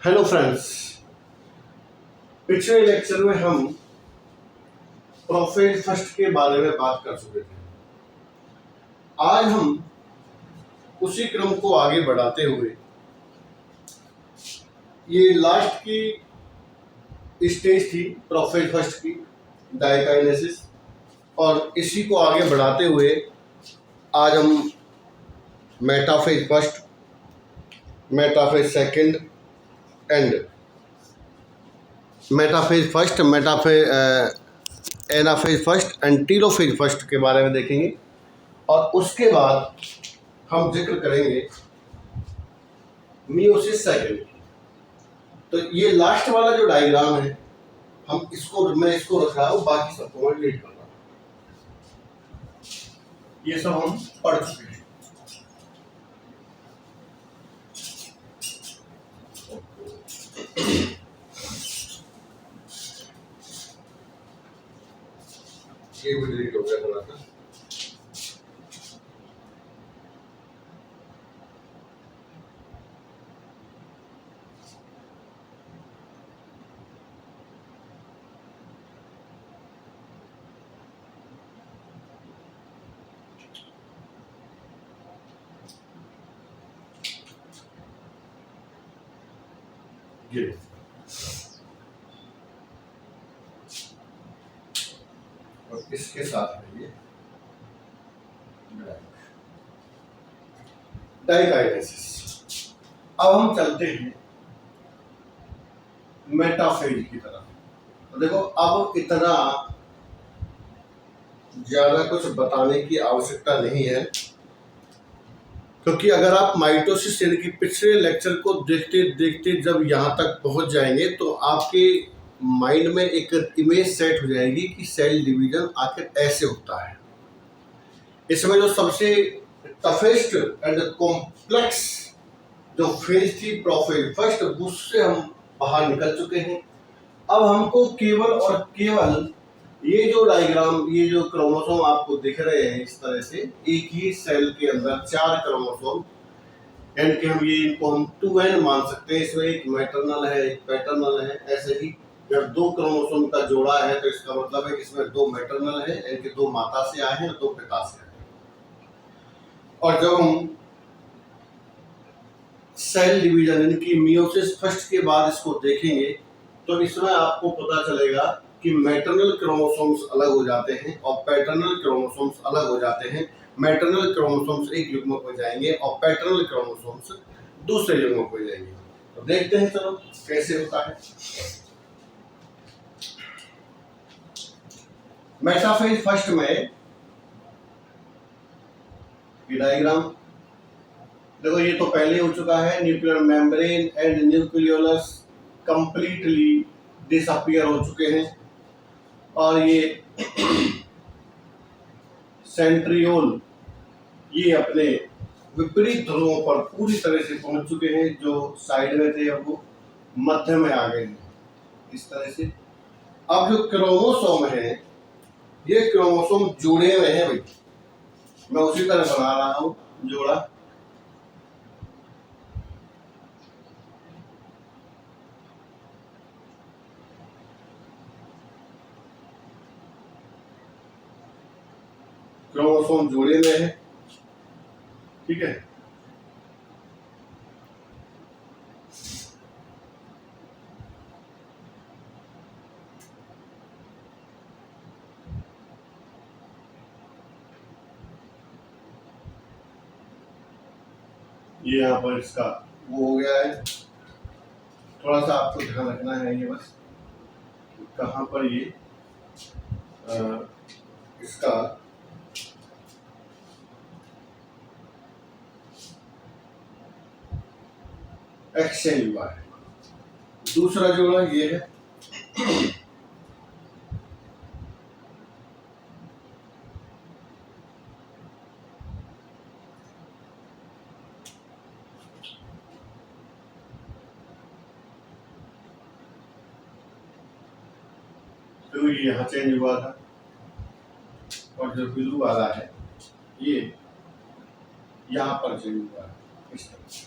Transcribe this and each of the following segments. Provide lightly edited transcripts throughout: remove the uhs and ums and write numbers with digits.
Hello friends, पिछले lecture में हम प्रोफाइल फर्स्ट के बारे में बात कर चुके थे। आज हम उसी क्रम को आगे बढ़ाते हुए ये लास्ट की स्टेज थी प्रोफाइल फर्स्ट की डायकाइनेसिस, और इसी को आगे बढ़ाते हुए आज हम metaphase first, metaphase second and metaphase first, anaphase first and telophase first के बारे में देखेंगे। और उसके बाद हम जिक्र करेंगे मियोसिस सेकंड। तो ये लास्ट वाला जो डायग्राम है, मैं इसको रख रहा हूँ, बाकी सबको मैं डिलीट कर रहा हूँ। ये सब हम पढ़ चुके हैं। ये भी डिलीट हो गया थोड़ा सा। ये और इसके साथ है ये डायकाइनेसिस। अब हम चलते हैं मेटाफेज की तरफ। तो देखो, अब इतना ज्यादा कुछ बताने की आवश्यकता नहीं है, क्योंकि अगर आप माइटोसिस यानी कि पिछले लेक्चर को देखते देखते जब यहाँ तक पहुँच जाएंगे तो आपके माइंड में एक इमेज सेट हो जाएगी कि सेल डिवीजन आखिर ऐसे होता है। इसमें जो सबसे टफेस्ट एंड कॉम्प्लेक्स जो फेज थी प्रोफाइल फर्स्ट, उससे हम बाहर निकल चुके हैं। अब हमको केवल और केवल ये जो डायग्राम, ये जो क्रोमोसोम आपको दिख रहे हैं इस तरह से, एक ही सेल के अंदर 4 क्रोमोसोम, यानी कि इनको हम 2n मान सकते हैं। इसमें एक मैटरनल है, एक पैटर्नल है। ऐसे ही जब 2 क्रोमोसोम का जोड़ा है तो इसका मतलब है कि इसमें 2 मैटरनल है, यानी कि 2 माता से आए हैं और 2 पिता से आए हैं। और जब हम सेल डिवीजन यानी कि मियोसिस फर्स्ट के बाद इसको देखेंगे तो इसमें आपको पता चलेगा कि मैटरनल क्रोमोसोम्स अलग हो जाते हैं और पैटर्नल क्रोमोसोम्स अलग हो जाते हैं। मैटरनल क्रोमोसोम्स एक युग्मक हो जाएंगे और पैटर्नल क्रोमोसोम्स दूसरे युग्मक हो जाएंगे। तो देखते हैं चलो कैसे होता है। मेटाफेज फर्स्ट में ये डायग्राम देखो, ये तो पहले हो चुका है। Nuclear membrane and nucleolus completely disappear हो चुके हैं और ये सेंट्रियोल ये अपने विपरीत ध्रुवों पर पूरी तरह से पहुंच चुके हैं। जो साइड में थे अब वो मध्य में आ गए हैं इस तरह से। अब जो क्रोमोसोम है, ये क्रोमोसोम जोड़े हुए हैं भाई, मैं उसी तरह बना रहा हूं जोड़ा। क्रोमोसोम जोड़े में है, ठीक है। ये यहाँ पर इसका वो हो गया है। थोड़ा सा आपको ध्यान रखना है ये बस, कहाँ पर ये इसका एक्सचेंज हुआ है। दूसरा जोड़ा ये है, तो ये यहाँ चेंज हुआ था और जो ब्लू वाला है ये यहाँ पर चेंज हुआ है इस तरह से।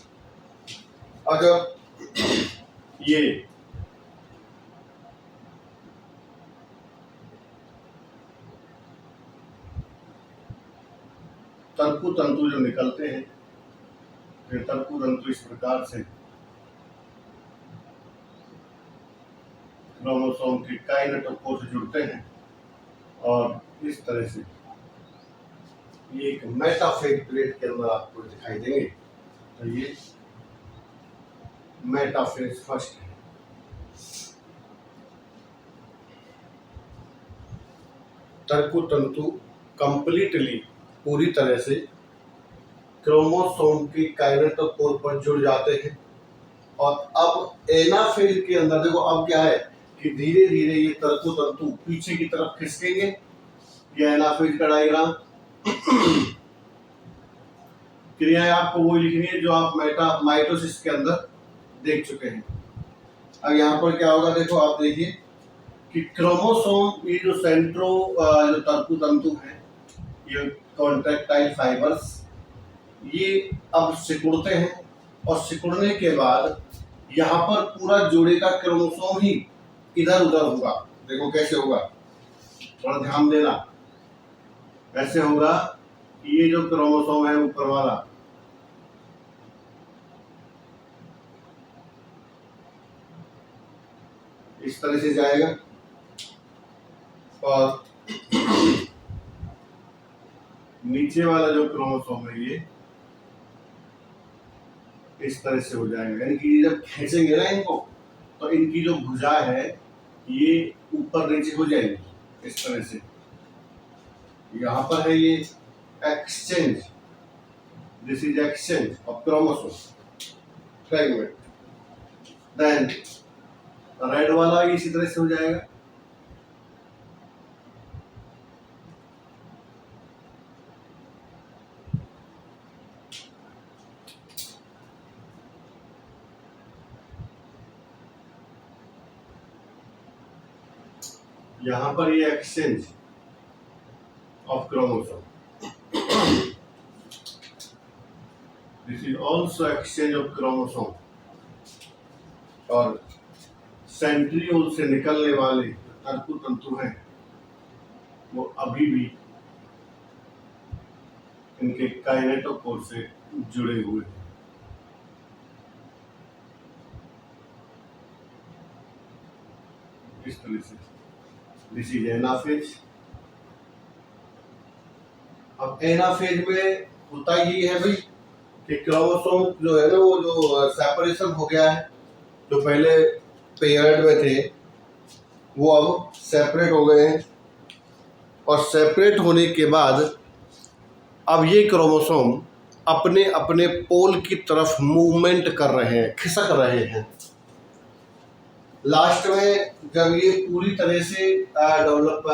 अगर ये तर्कु तंतु जो निकलते हैं, ये तर्कु तंतु इस प्रकार से क्रोमोसोम के काइनेटोकोर से जुड़ते हैं और इस तरह से ये एक मेटाफेज प्लेट के अंदर आपको दिखाई देंगे। तो ये मेटाफेज फर्स्ट है। तर्कु तंतु कंप्लीटली पूरी तरह से क्रोमोसोम की काइनेटोकोर पर जुड़ जाते हैं और अब एनाफेज के अंदर देखो अब क्या है कि धीरे धीरे ये तर्कु तंतु पीछे की तरफ खिसकेंगे। ये एनाफेज का डायग्राम। क्रियाएं आपको वही लिखनी है जो आप माइटोसिस के अंदर देख चुके हैं। अब यहाँ पर क्या होगा, देखो आप देखिए कि क्रोमोसोम ये जो जो तर्कु तंतु है, ये कॉन्ट्रैक्टाइल फाइबर्स, ये अब सिकुड़ते हैं और सिकुड़ने के बाद यहाँ पर पूरा जोड़े का क्रोमोसोम ही इधर उधर होगा। देखो कैसे होगा, थोड़ा ध्यान देना। ऐसे होगा कि ये जो क्रोमोसोम है ऊपर वाला, इस तरह से जाएगा और नीचे वाला जो क्रोमोसोम है ये इस तरह से हो जाएगा। यानी कि जब खींचेंगे ना इनको, तो इनकी जो भुजा है ये ऊपर नीचे हो जाएगी इस तरह से। यहाँ पर है ये exchange, this is exchange of chromosome fragment. Then red वाला इसी तरह से हो जाएगा। यहाँ पर ये exchange of chromosome, this is also exchange of chromosome. और सेंट्रियोल से निकलने वाले तर्कु तंतु हैं वो अभी भी इनके काइनेटोकोर से जुड़े हुए हैं। इस तरह से दिस इज एनाफेज। अब एनाफेज में होता ये है भाई कि क्रोमोसोम जो है ना वो जो सेपरेशन हो गया है, जो पहले पेयर्ड में थे वो अब सेपरेट हो गए हैं और सेपरेट होने के बाद अब ये क्रोमोसोम अपने अपने पोल की तरफ मूवमेंट कर रहे हैं, खिसक रहे हैं। लास्ट में जब ये पूरी तरह से डेवलप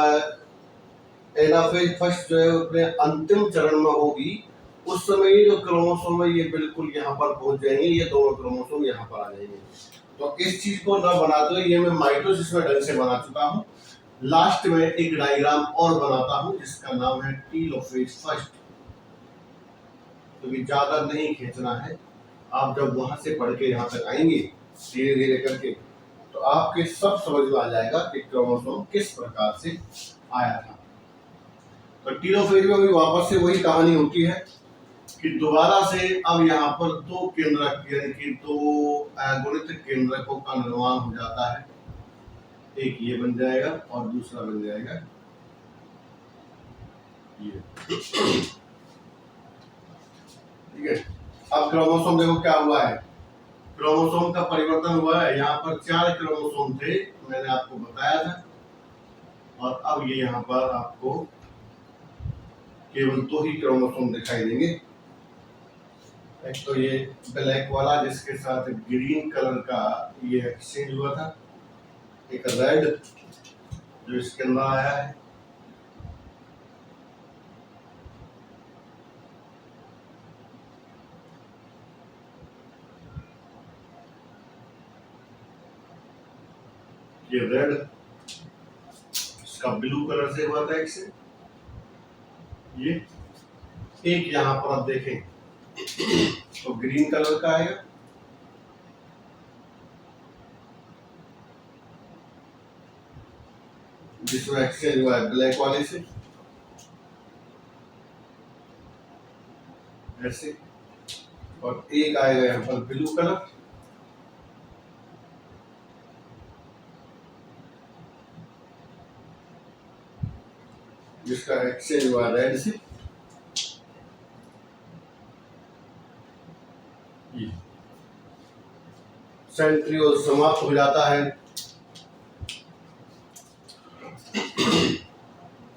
एनाफेज फर्स्ट जो है अपने अंतिम चरण में होगी, उस समय ये जो क्रोमोसोम है ये बिल्कुल यहाँ पर पहुंच जाएंगे, ये दोनों क्रोमोसोम यहाँ पर आ जाएंगे। तो इस चीज को न बनाते हुए ये मैं माइटोसिस में ढंग से बना चुका हूँ। लास्ट में एक डायग्राम और बनाता हूँ जिसका नाम है टीलोफेज फर्स्ट, क्योंकि ज्यादा नहीं खींचना है। आप जब वहां से पढ़ के यहाँ तक आएंगे धीरे धीरे करके, तो आपके सब समझ में आ जाएगा कि क्रोमोसोम किस प्रकार से आया था। तो टीलोफेज में भी वापस से वही कहानी होती है कि दोबारा से अब यहाँ पर दो केंद्रक यानी कि दो गुणित केंद्रकों का निर्माण हो जाता है। एक ये बन जाएगा और दूसरा बन जाएगा ये। ठीक है। अब क्रोमोसोम देखो क्या हुआ है, क्रोमोसोम का परिवर्तन हुआ है। यहाँ पर 4 क्रोमोसोम थे, मैंने आपको बताया था, और अब ये यहाँ पर आपको केवल 2 ही क्रोमोसोम दिखाई देंगे। एक तो ये ब्लैक वाला जिसके साथ ग्रीन कलर का ये एक्सचेंज हुआ था, एक रेड जो इसके अंदर आया है, ये रेड, इसका ब्लू कलर से हुआ था एक्सचेंज। ये एक यहाँ पर आप देखें तो ग्रीन कलर का आएगा, जिसमें एक्सचेंज हुआ है ब्लैक वाले से, ऐसे, और एक आएगा यहाँ पर ब्लू कलर, जिसका एक्सचेंज हुआ रेड से, सेंट्रियोल समाप्त हो जाता है।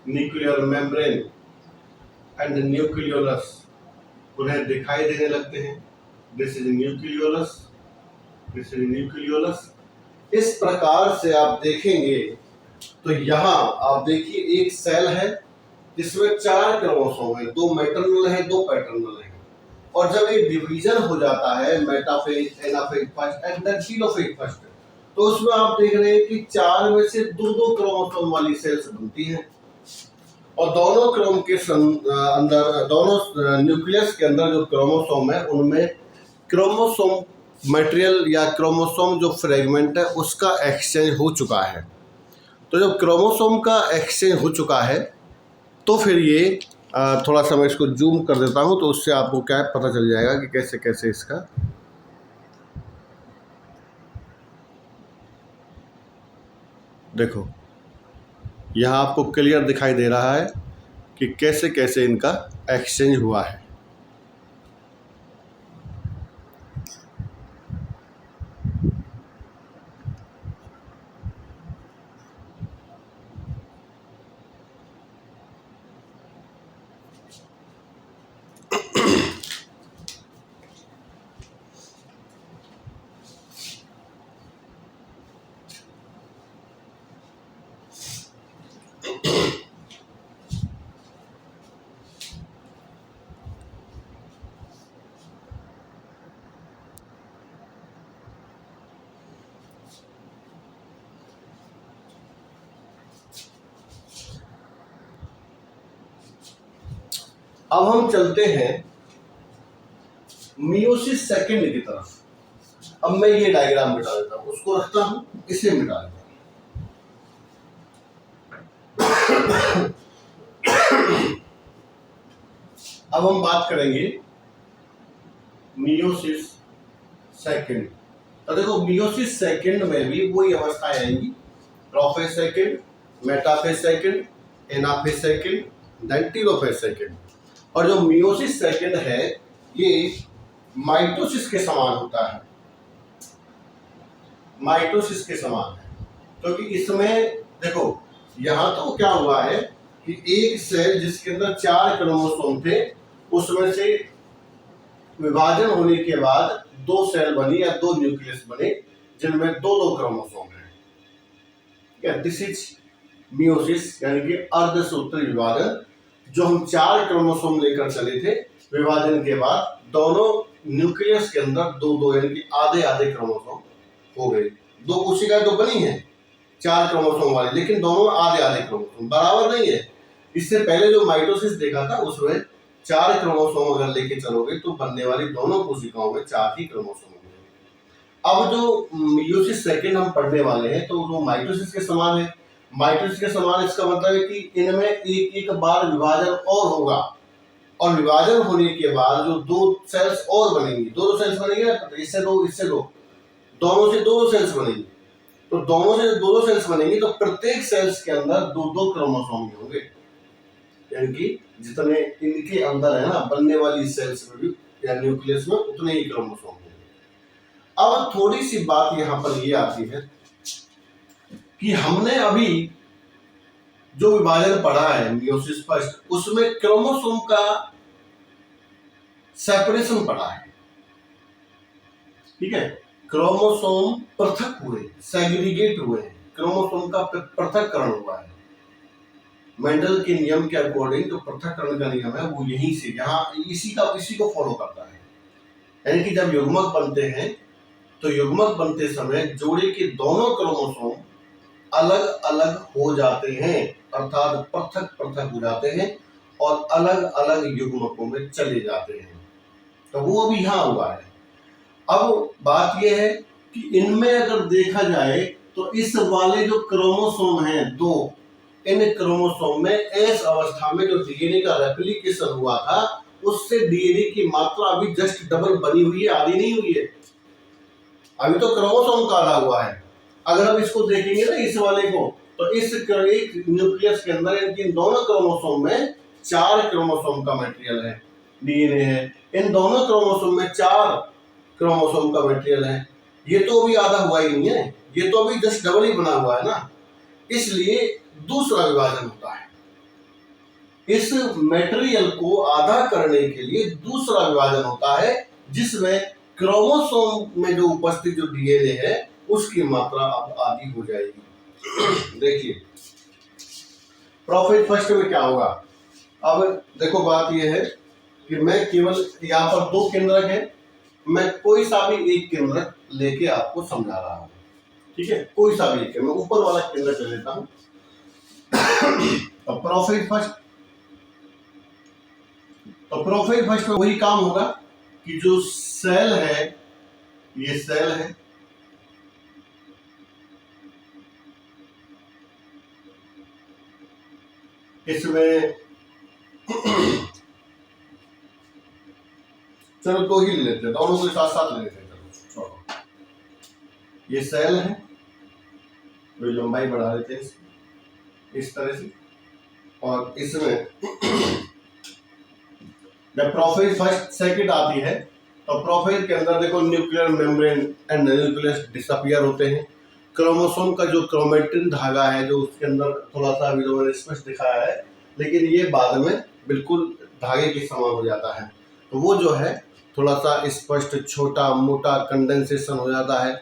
न्यूक्लियर मेम्ब्रेन एंड न्यूक्लियोलस उन्हें दिखाई देने लगते हैं। This is nucleolus, this is nucleolus. इस प्रकार से आप देखेंगे तो यहाँ आप देखिए एक सेल है जिसमें 4 क्रोमोसोम है, 2 मैटरनल है, 2 पैटर्नल है। और जब ये डिवीजन हो जाता है metaphase, anaphase first and then telophase first, तो उसमें आप देख रहे हैं कि 4 में से 2-2 क्रोमोसोम वाली सेल्स बनती हैं, और दोनों क्रोम के अंदर, दोनों न्यूक्लियस के अंदर जो क्रोमोसोम है उनमें क्रोमोसोम मटेरियल या क्रोमोसोम जो फ्रेगमेंट है उसका एक्सचेंज हो चुका है। तो जब क्रोमोसोम का एक्सचेंज हो चुका है तो फिर ये थोड़ा सा मैं इसको जूम कर देता हूँ, तो उससे आपको क्या पता चल जाएगा कि कैसे कैसे इसका देखो यहाँ आपको क्लियर दिखाई दे रहा है कि कैसे कैसे इनका एक्सचेंज हुआ है। अब हम चलते हैं मियोसिस सेकंड की तरफ। अब मैं ये डायग्राम मिटा देता हूं, उसको रखता हूं, इसे मिटा देता हूं। अब हम बात करेंगे मियोसिस सेकंड। तो देखो मियोसिस सेकंड में भी वही अवस्थाएं आएंगी, prophase second, metaphase second, anaphase second, then telophase second. और जो मियोसिस सेकंड है ये माइटोसिस के समान होता है, माइटोसिस के समान है, क्योंकि इसमें देखो यहाँ तो क्या हुआ है कि एक सेल जिसके अंदर 4 क्रोमोसोम थे उसमें से विभाजन होने के बाद 2 सेल बनी या 2 न्यूक्लियस बने जिनमें 2-2 क्रोमोसोम है। दिस इज मियोसिस, यानी कि अर्धसूत्री विभाजन। जो हम 4 क्रोमोसोम लेकर चले थे, विभाजन के बाद दोनों न्यूक्लियस के अंदर 2-2 यानी कि आधे-आधे क्रोमोसोम हो गए। 2 कोशिकाएं तो बनी हैं 4 क्रोमोसोम वाली, लेकिन दोनों आधे-आधे क्रोमोसोम, बराबर नहीं है। इससे पहले जो माइटोसिस देखा था उसमें 4 क्रोमोसोम अगर लेके चलोगे तो बनने वाली दोनों कोशिकाओं में 4 ही क्रोमोसोम होंगे। अब जो मियोसिस सेकंड हम पढ़ने वाले हैं तो वो माइटोसिस के समान है। माइटोसिस के समान इसका मतलब है कि इनमें एक एक बार विभाजन और होगा, और विभाजन होने के बाद जो 2 सेल्स और बनेंगी, 2 सेल्स बनेंगे, इससे 2 इससे 2, दोनों से 2 सेल्स बनेंगी। तो दोनों से 2 सेल्स बनेंगी तो प्रत्येक सेल्स के अंदर 2-2 क्रोमोसोम होंगे, यानी कि जितने इनके अंदर है ना बनने वाली सेल्स में भी या न्यूक्लियस में उतने ही क्रोमोसोम होंगे। अब थोड़ी सी बात यहाँ पर ये आती है कि हमने अभी जो विभाजन पढ़ा है मियोसिस फर्स्ट, उसमें क्रोमोसोम का सेपरेशन पढ़ा है, ठीक है। क्रोमोसोम पृथक हुए, सेग्रीगेट हुए, क्रोमोसोम का पृथक्करण हुआ है। मेंडल के नियम के अकॉर्डिंग जो पृथक्करण का नियम है वो यहीं से यहाँ इसी को फॉलो करता है। यानी कि जब युग्मक बनते हैं तो युग्मक बनते समय जोड़े के दोनों क्रोमोसोम अलग अलग हो जाते हैं, अर्थात पृथक पृथक हो जाते हैं और अलग अलग युग्मकों में चले जाते हैं। तो वो भी यहाँ हुआ है। अब बात यह है कि इनमें अगर देखा जाए तो इस वाले जो क्रोमोसोम हैं 2, इन क्रोमोसोम में एस अवस्था में जो डीएनए का रेप्लिकेशन हुआ था उससे डीएनए की मात्रा अभी जस्ट डबल बनी हुई है, आधी नहीं हुई है। अभी तो क्रोमोसोम का आधा हुआ है। अगर हम इसको देखेंगे ना इस वाले को, तो इस एक न्यूक्लियस के अंदर इनकी दोनों क्रोमोसोम में 4 क्रोमोसोम का मटेरियल है, डीएनए है। इन दोनों क्रोमोसोम में 4 क्रोमोसोम का मटेरियल है। ये तो अभी आधा हुआ ही नहीं है, ये तो अभी जस्ट डबल ही बना हुआ है ना। इसलिए दूसरा विभाजन होता है। इस मटेरियल को आधा करने के लिए दूसरा विभाजन होता है, जिसमें क्रोमोसोम में जो उपस्थित जो डीएनए है उसकी मात्रा अब आधी हो जाएगी। देखिए प्रोफेज फर्स्ट में क्या होगा। अब देखो बात यह है कि मैं केवल यहाँ पर 2 केंद्रक है, मैं कोई सा भी एक केंद्रक लेके आपको समझा रहा हूँ, ठीक है। कोई सा भी एक, मैं ऊपर वाला केंद्रक ले लेता हूँ। तो प्रोफेज फर्स्ट में वही काम होगा कि जो सेल है, ये सेल है, इसमें चलो 2 ही ले लेते हैं, दोनों को साथ साथ ले लेते हैं। चलो ये सेल है, तो लंबाई बढ़ा देते हैं इस तरह से। और इसमें जब प्रोफेज फर्स्ट सेकंड आती है तो प्रोफेज के अंदर देखो nuclear membrane and nucleus disappear होते हैं। क्रोमोसोम का जो क्रोमेटिन धागा है जो उसके अंदर थोड़ा सा अभी लोगों ने स्पष्ट दिखाया है, लेकिन ये बाद में बिल्कुल धागे के समान हो जाता है। तो वो जो है थोड़ा सा स्पष्ट छोटा मोटा कंडेंसेशन हो जाता है,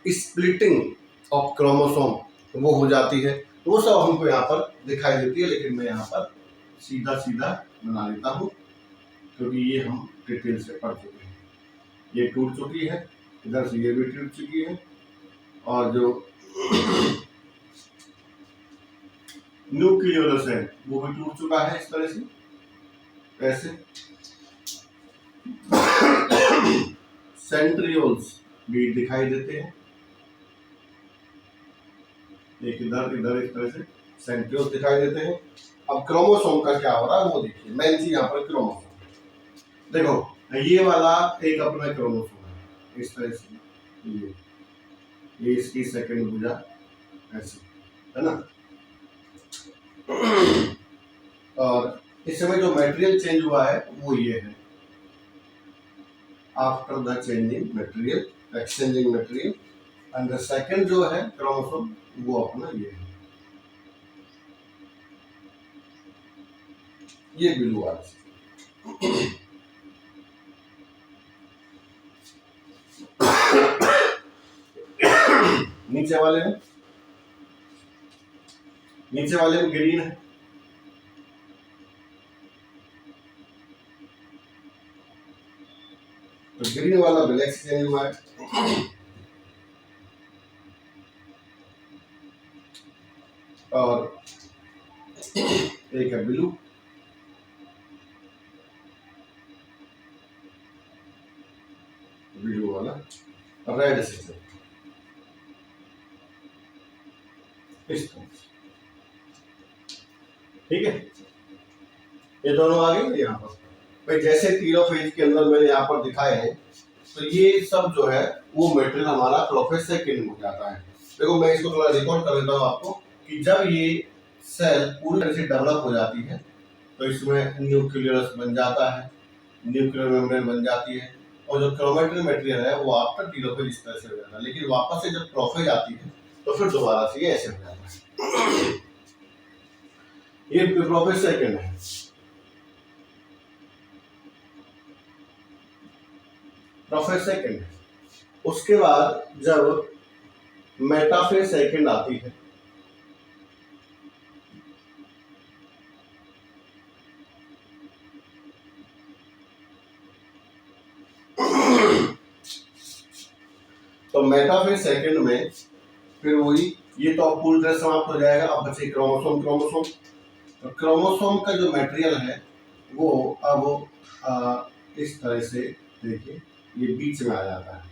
स्प्लिटिंग ऑफ क्रोमोसोम वो हो जाती है। तो वो सब हमको यहाँ पर दिखाई देती है, लेकिन मैं यहाँ पर सीधा सीधा बना लेता हूँ क्योंकि ये हम डिटेल से पढ़ चुके हैं। ये टूट चुकी है, इधर से ये भी टूट चुकी है, और जो न्यूक्लियोलस है वो भी टूट चुका है इस तरह से, ऐसे। सेंट्रियोल्स भी दिखाई देते हैं, एक इधर इधर इस तरह से सेंट्रियोल्स दिखाई देते हैं। अब क्रोमोसोम का क्या हो रहा है वो देखिए। मेन चीज यहाँ पर क्रोमोसोम देखो, ये वाला एक अपना क्रोमोसोम है इस तरह से, ये इसकी सेकंड भुजा ऐसे है ना। और इस समय जो मटेरियल चेंज हुआ है वो ये है, after the changing material, exchanging material, and the second जो है क्रोमोसोम वो अपना ये है, ये ब्लू वाला। नीचे वाले में ग्रीन है, तो ग्रीन वाला ब्लैक से चेंज हुआ है। और एक है ब्लू, ब्लू वाला रेड से इस तरह, ठीक है। ये दोनों आ गए यहाँ पर भाई, जैसे टेलोफेज के अंदर मैंने यहाँ पर दिखाए हैं, तो ये सब जो है वो मटेरियल हमारा प्रोफेज सेकंड में हो जाता है। देखो मैं इसको थोड़ा रिकॉर्ड कर देता हूँ आपको कि जब ये सेल पूरी तरह से डेवलप हो जाती है तो इसमें न्यूक्लियस बन जाता है, न्यूक्लियर मेम्ब्रेन बन जाती है, और जो क्रोमेटिन मटेरियल है वो आफ्टर टेलोफेज इस तरह से हो जाता है। लेकिन वापस से जब प्रोफेज आती है तो फिर दोबारा से ये ऐसे हो जाता है। ये प्रोफेज सेकंड है। प्रोफेज सेकंड है। उसके बाद जब मेटाफेज सेकंड आती है तो मेटाफेज सेकंड में फिर वही, ये तो अब पूरी तरह समाप्त हो जाएगा। अब बचे क्रोमोसोम। तो क्रोमोसोम का जो मटेरियल है वो अब इस तरह से देखिए ये बीच में आ जाता है।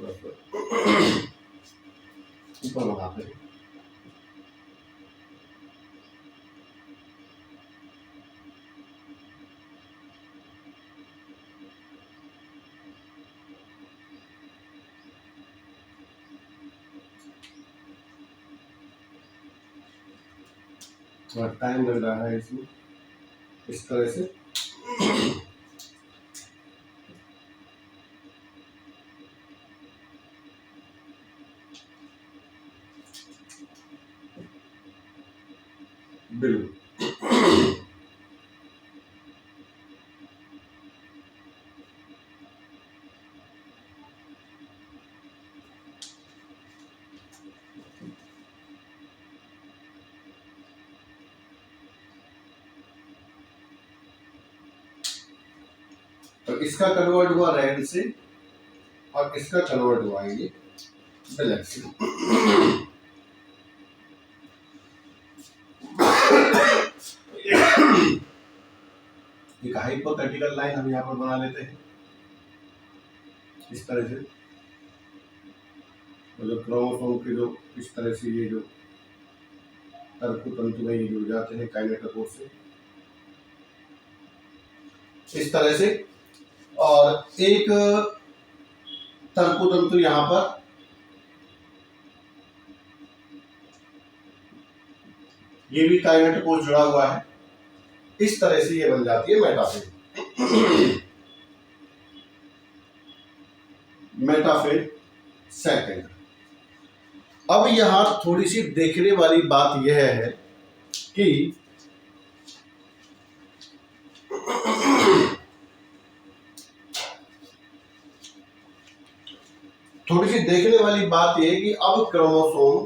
थोड़ा सा ऊपर बनाते हैं। थोड़ा टाइम लग रहा है इसमें, इस तरह से। बिल्कुल। तो इसका कन्वर्ट हुआ रेड से और इसका कन्वर्ट हुआ ये ब्लैक से। एक हाइपोथेटिकल लाइन हम यहाँ पर बना लेते हैं इस तरह से। तो जो क्रोमोसोम के जो इस तरह से ये जो तंतु में ये जुड़ जाते हैं काइनेटोकोर से इस तरह से, और एक तंतु यहाँ पर ये भी काइनेटोकोर जुड़ा हुआ है। इस तरह से ये बन जाती है मेटाफेज। Metaphase second. अब यहां थोड़ी सी देखने वाली बात यह है कि कि अब क्रोमोसोम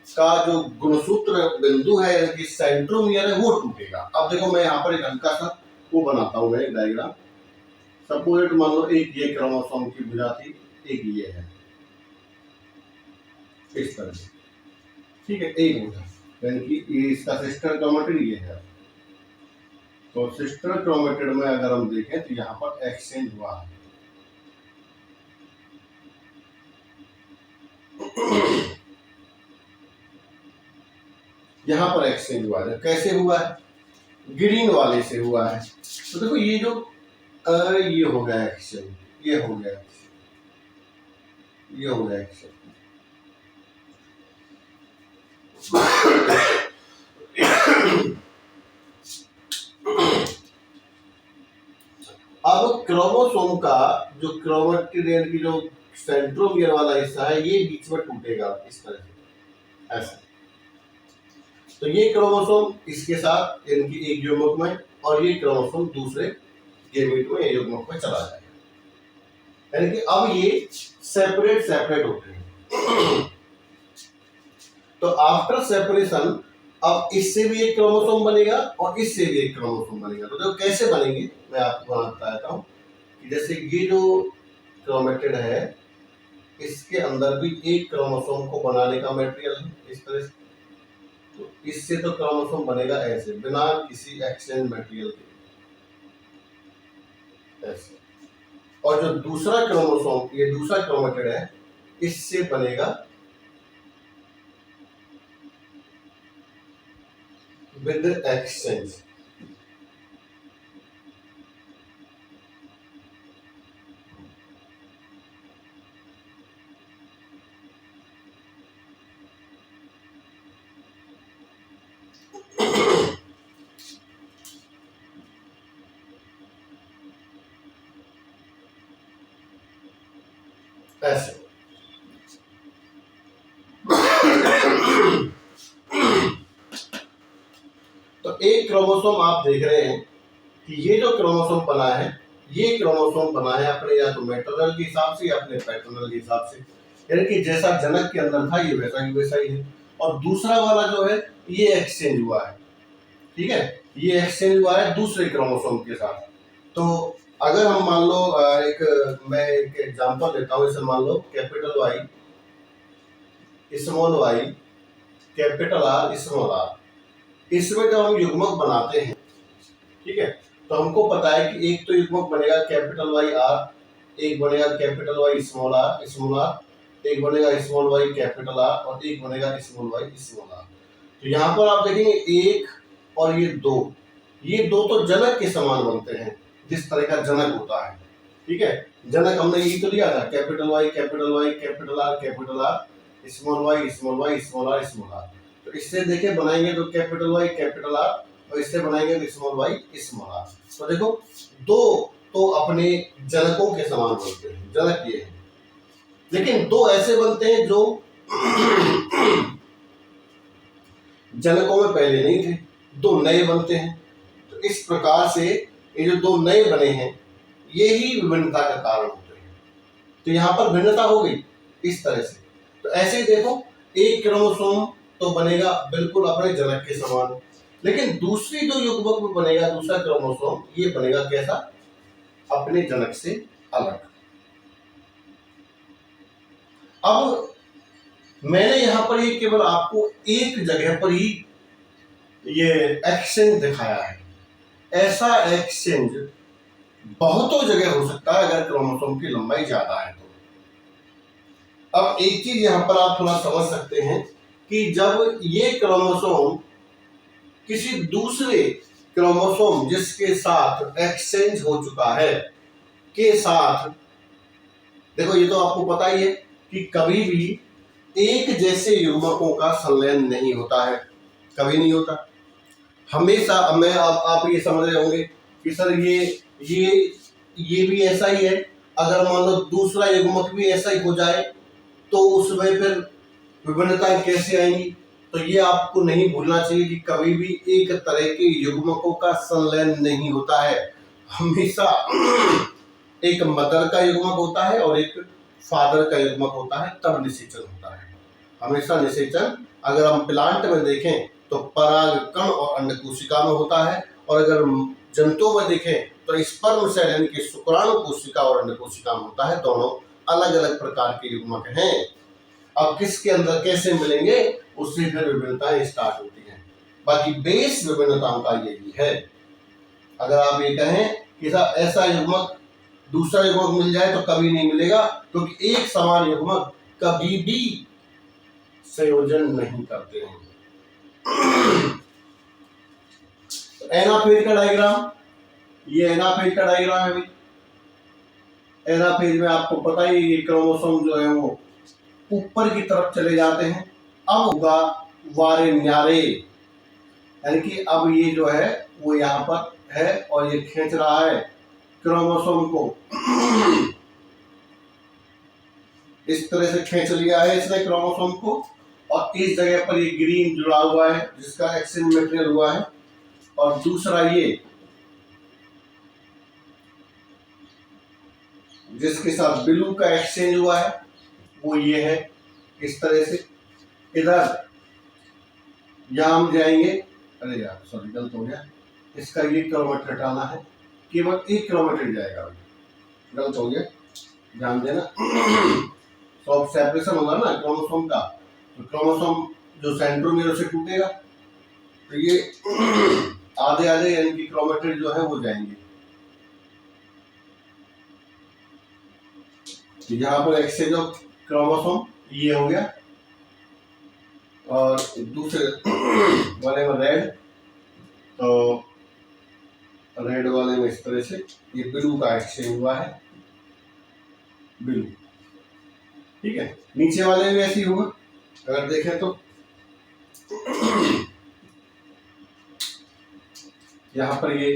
का जो गुणसूत्र बिंदु है यानी कि सेंट्रोमियर है वो टूटेगा। अब देखो मैं यहाँ पर एक हल्का सा वो बनाता हूँ, मैं एक डायग्राम। सपोज मान लो एक ये क्रोमोसोम की भुजा थी, एक ये है इस तरह से, ठीक है, एक भुजा, यानी कि ये इसका सिस्टर क्रोमेटिड ये है। तो सिस्टर क्रोमेटिड में अगर हम देखें तो यहाँ पर एक्सचेंज हुआ है। यहाँ पर एक्सचेंज हुआ है। कैसे हुआ है? ग्रीन वाले से हुआ है। तो देखो ये जो ये हो गया एक्सचेंज, ये हो गया, ये हो गया एक्सचेंज। अब क्रोमोसोम का जो क्रोमेटिड की जो सेंट्रोमियर वाला हिस्सा है ये बीच में टूटेगा इस तरह से, ऐसा। तो ये क्रोमोसोम इसके साथ इनकी एक युग्मक में और ये क्रोमोसोम दूसरे गेमेट में युग्मक में चला जाएगा, यानी कि अब ये सेपरेट होते हैं। तो आफ्टर सेपरेशन अब इससे भी एक क्रोमोसोम बनेगा और इससे भी एक क्रोमोसोम बनेगा। तो देखो कैसे बनेंगे, मैं आपको बताता हूँ कि जैसे ये जो क्रोमेटिड है इसके अंदर भी एक क्रोमोसोम को बनाने का मटेरियल है इस तरह से। तो इससे तो क्रोमोसोम बनेगा ऐसे बिना किसी एक्सचेंज मटेरियल के, ऐसे। और जो दूसरा क्रोमोसोम, ये दूसरा क्रोमेटिड है, इससे बनेगा विद एक्सचेंज। ऐसे तो एक क्रोमोसोम आप देख रहे हैं कि ये जो क्रोमोसोम बना है, ये क्रोमोसोम बना है अपने या तो मैटरनल के हिसाब से या अपने पैटर्नल के हिसाब से, यानी कि जैसा जनक के अंदर था ये वैसा ही है। और दूसरा वाला जो है ये एक्सचेंज हुआ है, ठीक है, ये एक्सचेंज हुआ है दूसरे क्रोमोसोम के साथ। तो अगर हम मान लो मैं एक एग्जांपल देता हूँ, इसे मान लो capital Y small Y capital R small R. इसमें जब हम युग्मक बनाते हैं, ठीक है, तो हमको पता है कि एक तो युग्मक बनेगा कैपिटल वाई आर एक बनेगा कैपिटल वाई स्मॉल आर, एक बनेगा स्मॉल वाई कैपिटल आर और एक बनेगा स्मॉल वाई स्मॉल आर। तो यहाँ पर आप देखेंगे एक और ये दो तो जनक के समान बनते हैं, जिस तरह का जनक होता है। ठीक है, जनक हमने यही तो लिया था, capital Y capital R small Y small R small R. तो इससे देखे बनाएंगे तो कैपिटल वाई कैपिटल आर और इससे बनाएंगे तो स्मॉल वाई स्मॉल आर। तो देखो दो तो अपने जनकों के समान बनते हैं, जनक ये है। लेकिन दो ऐसे बनते हैं जो जनकों में पहले नहीं थे, दो नए बनते हैं। तो इस प्रकार से ये जो दो नए बने हैं ये ही विभिन्नता का कारण होते हैं। तो यहाँ पर भिन्नता हो गई इस तरह से। तो ऐसे ही देखो एक क्रोमोसोम तो बनेगा बिल्कुल अपने जनक के समान, लेकिन दूसरी जो युग्मक में बनेगा दूसरा क्रोमोसोम ये बनेगा कैसा, अपने जनक से अलग। अब मैंने यहाँ पर ये केवल आपको एक जगह पर ही ये एक्सचेंज दिखाया है, ऐसा एक्सचेंज बहुतों जगह हो सकता है अगर क्रोमोसोम की लंबाई ज्यादा है तो। अब एक चीज यहाँ पर आप थोड़ा समझ सकते हैं कि जब ये क्रोमोसोम किसी दूसरे क्रोमोसोम जिसके साथ एक्सचेंज हो चुका है के साथ, देखो ये तो आपको पता ही है कि कभी भी एक जैसे युग्मकों का संलयन नहीं होता है, कभी नहीं होता। हमेशा मैं आप ये समझ रहे होंगे कि सर ये भी ऐसा ही है, अगर मान लो दूसरा युग्मक भी ऐसा ही हो जाए तो उसमें फिर विभिन्नताएं कैसे आएंगी। तो ये आपको नहीं भूलना चाहिए कि कभी भी एक तरह के युग्मकों का संलयन नहीं होता है, हमेशा एक मदर का युग्मक होता है और एक फादर का युग्मक होता है, तब निषेचन होता है। हमेशा निषेचन अगर हम प्लांट में देखें तो पराग कण और अंड कोशिका में होता है, और अगर जंतुओं में देखें तो स्पर्म सेल यानी कि शुक्राणु कोशिका और अंड कोशिका में होता है। दोनों अलग अलग प्रकार के युग्मक हैं। अब किसके अंदर कैसे मिलेंगे उससे फिर विभिन्नताएं स्टार्ट होती हैं। बाकी बेस विभिन्नताओं का यही है। अगर आप ये कहें कि ऐसा युग्मक दूसरा युग्मक मिल जाए तो कभी नहीं मिलेगा, क्योंकि एक समान युग्मक कभी भी संयोजन नहीं करते हैं। एनाफेज का डायग्राम, ये एनाफेज का डायग्राम है भाई। एनाफेज में आपको पता ही ये क्रोमोसोम जो है वो ऊपर की तरफ चले जाते हैं। अब होगा वारे न्यारे, यानी कि अब ये जो है वो यहाँ पर है और ये खींच रहा है क्रोमोसोम को, इस तरह से खींच लिया है इसने क्रोमोसोम को, और इस जगह पर ये ग्रीन जुड़ा हुआ है जिसका एक्सचेंज मटेरियल हुआ है, और दूसरा ये जिसके साथ ब्लू का एक्सचेंज हुआ है वो ये है। इस तरह से इधर यहां हम जाएंगे, अरे यार सॉरी गलत हो गया, इसका ये क्रोमेटिड हटाना है, केवल एक क्रोमेटिड जाएगा, गलत हो गया, ध्यान देना। तो अब सेपरेशन होगा ना क्रोमोसोम का, तो क्रोमोसोम जो सेंट्रोमियर से टूटेगा तो ये आधे आधे यानी कि क्रोमेटिड जो है वो जाएंगे। यहाँ पर एक्सचेंज ऑफ क्रोमोसोम ये हो गया, और दूसरे वाले में रेड, तो रेड वाले में इस तरह से ये ब्लू का एक्सचेंज हुआ है, ब्लू। ठीक है, नीचे वाले में ऐसे ही होगा अगर देखें तो। यहाँ पर ये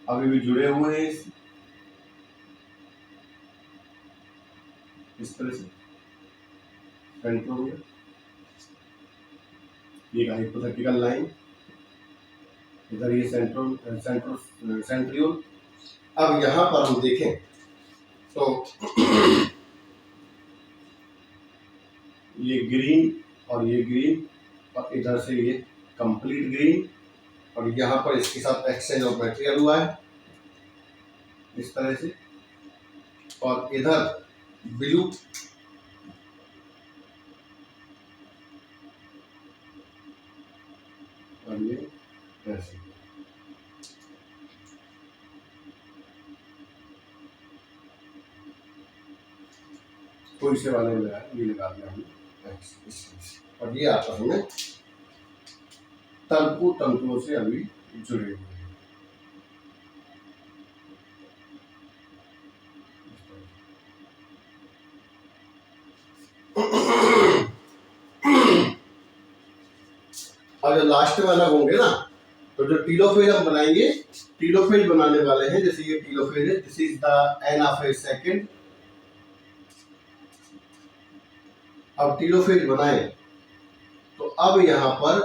अभी भी जुड़े हुए हैं इस तरह से सेंट्रोमियर, ये हाइपोथेटिकल लाइन, इधर ये सेंट्रियोल। अब यहाँ पर हम देखें तो ये ग्रीन और ये ग्रीन, और इधर से ये कंप्लीट ग्रीन, और यहाँ पर इसके साथ एक्सचेंज ऑफ मटेरियल हुआ है इस तरह से, और इधर ब्लू, और ये ऐसे। कोई से वाले में ये लगा दिया हमने और ये आपस में तंतु तंतुओं से अभी जुड़े हुए हैं। और जो लास्ट में अलग होंगे ना, तो जो टीलोफेज हम बनाएंगे, टीलोफेज बनाने वाले हैं, जैसे ये टीलोफेज है, this is the end of a second. अब टीलोफेज बनाए तो अब यहां पर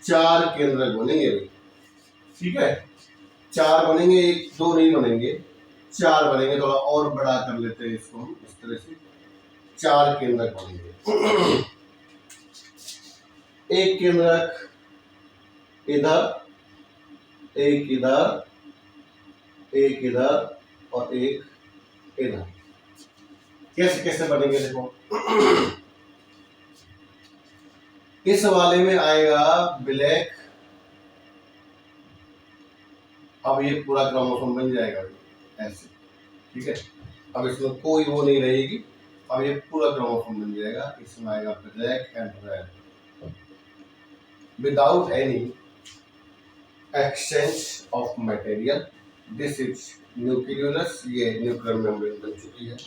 4 केंद्रक बनेंगे, ठीक है, 4 बनेंगे, 1 2 नहीं बनेंगे, 4 बनेंगे। थोड़ा और बड़ा कर लेते हैं इसको हम, इस तरह से 4 केंद्रक बनेंगे। एक केंद्रक इधर, एक इधर, एक इधर और एक इधर। कैसे कैसे बनेंगे देखो। इस वाले में आएगा ब्लैक, अब ये पूरा क्रोमोसोम बन जाएगा ऐसे, ठीक है। अब इसमें कोई वो नहीं रहेगी, अब ये पूरा क्रोमोसोम बन जाएगा। इसमें आएगा black and red without any exchange of material. This is nucleolus, ये न्यूक्लियर मेम्ब्रेन बन चुकी है।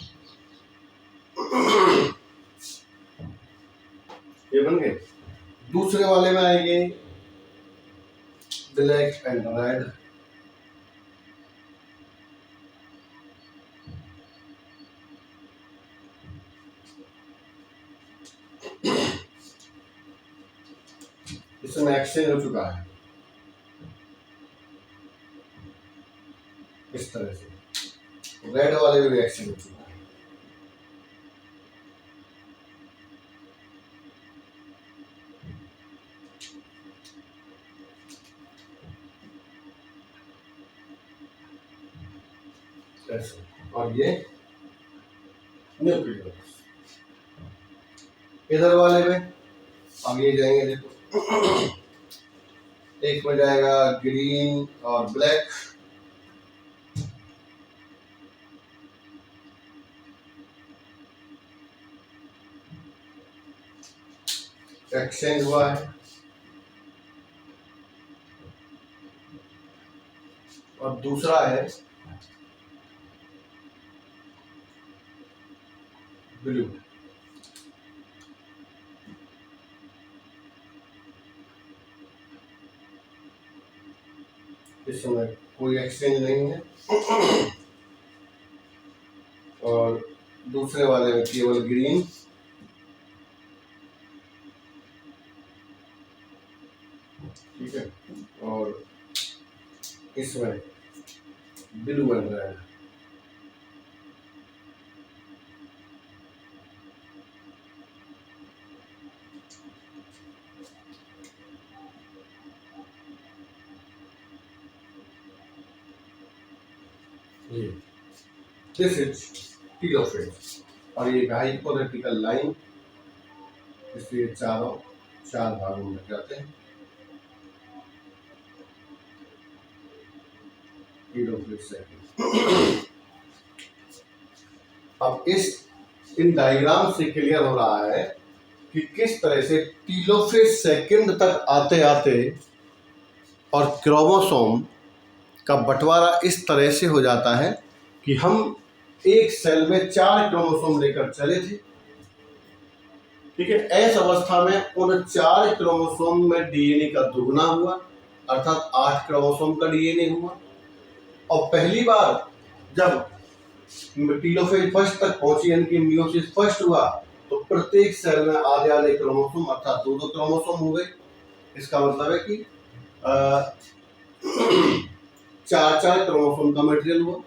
ये बन गए। दूसरे वाले में आएंगे ब्लैक एंड रेड, इसमें एक्सचेंज हो चुका है इस तरह से। रेड वाले में भी एक्सचेंज हो चुका है। ऐसे, और ये न्यूक्लियोलस। इधर वाले में अब ये जाएंगे, देखो एक में जाएगा ग्रीन और ब्लैक, एक्सचेंज हुआ है। और दूसरा है ब्लू, इसमें कोई एक्सचेंज नहीं है। और दूसरे वाले में केवल ग्रीन, ठीक है, और इसमें ब्लू बन रहा है। This is telophase. और ये हाइपोथेटिकल लाइन, इसलिए 4 भागों में जाते हैं। Telophase second. अब इन डायग्राम से क्लियर हो रहा है कि किस तरह से टीलोफेज सेकंड तक आते आते और क्रोमोसोम का बंटवारा इस तरह से हो जाता है कि हम एक सेल में 4 क्रोमोसोम लेकर चले थे, ठीक है। ऐसी अवस्था में उन 4 क्रोमोसोम में डीएनए का दुगना हुआ, अर्थात 8 क्रोमोसोम का डीएनए हुआ। और पहली बार जब टीलोफेज फर्स्ट तक पहुंची, यानी कि मियोसिस फर्स्ट हुआ, तो प्रत्येक सेल में आधे आधे क्रोमोसोम अर्थात 2 क्रोमोसोम हो गए। इसका मतलब है कि 4 क्रोमोसोम का मटेरियल हुआ।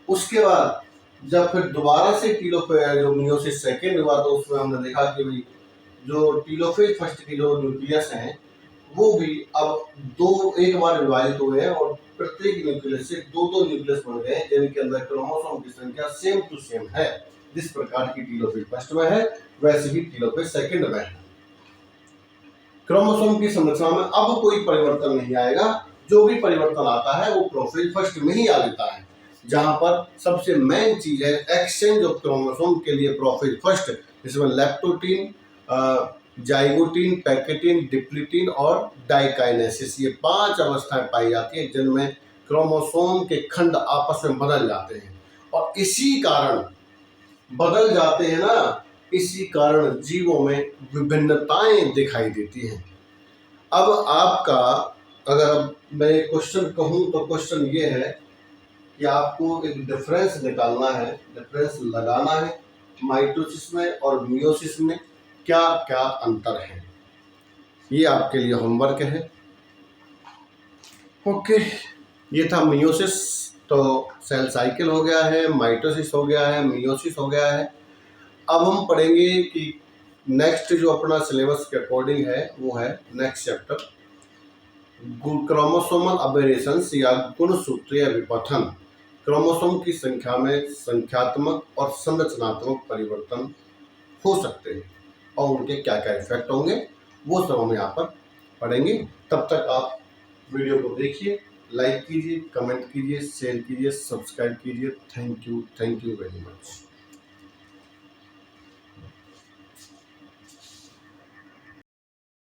उसके बाद जब फिर दोबारा से टीलोफेज जो मियोसिस सेकेंड हुआ, तो उसमें हमने देखा कि भाई जो टीलोफेज फर्स्ट की जो न्यूक्लियस हैं वो भी अब एक बार विभाजित हुए हैं और प्रत्येक न्यूक्लियस से 2 न्यूक्लियस बन गए हैं, जिनके अंदर क्रोमोसोम की संख्या सेम टू सेम है। जिस प्रकार की टीलोफेज फर्स्ट में है, वैसे ही टीलोफेज सेकेंड में है। क्रोमोसोम की संरचना में अब कोई परिवर्तन नहीं आएगा। जो भी परिवर्तन आता है वो प्रोफेज फर्स्ट में ही आ जाता है। जहां पर सबसे मेन चीज है एक्सचेंज ऑफ क्रोमोसोम के लिए प्रोफेज फर्स्ट, जिसमें लैक्टोटीन, जाइगोटीन, पैकेटीन, डिप्लीटीन और डाइकाइनेसिस, ये 5 अवस्थाएं पाई जाती हैं जिनमें क्रोमोसोम के खंड आपस में बदल जाते हैं। और इसी कारण बदल जाते हैं ना, इसी कारण जीवों में विभिन्नताएं दिखाई देती हैं। अब आपका, अगर अब मैं क्वेश्चन कहूं तो क्वेश्चन ये है कि आपको एक डिफरेंस निकालना है, डिफरेंस लगाना है माइटोसिस में और मियोसिस में क्या क्या अंतर है। ये आपके लिए होमवर्क है। ओके, ये था मियोसिस, तो सेल साइकिल हो गया है, माइटोसिस हो गया है, मियोसिस हो गया है। अब हम पढ़ेंगे कि नेक्स्ट जो अपना सिलेबस के अकॉर्डिंग है वो है नेक्स्ट चैप्टर क्रोमोसोमल अबेरेशंस या गुणसूत्रीय विपथन। क्रोमोसोम की संख्या में संख्यात्मक और संरचनात्मक परिवर्तन हो सकते हैं और उनके क्या क्या इफेक्ट होंगे वो सब हम यहाँ पर पढ़ेंगे। तब तक आप वीडियो को देखिए, लाइक कीजिए, कमेंट कीजिए, शेयर कीजिए, सब्सक्राइब कीजिए। Thank you very much.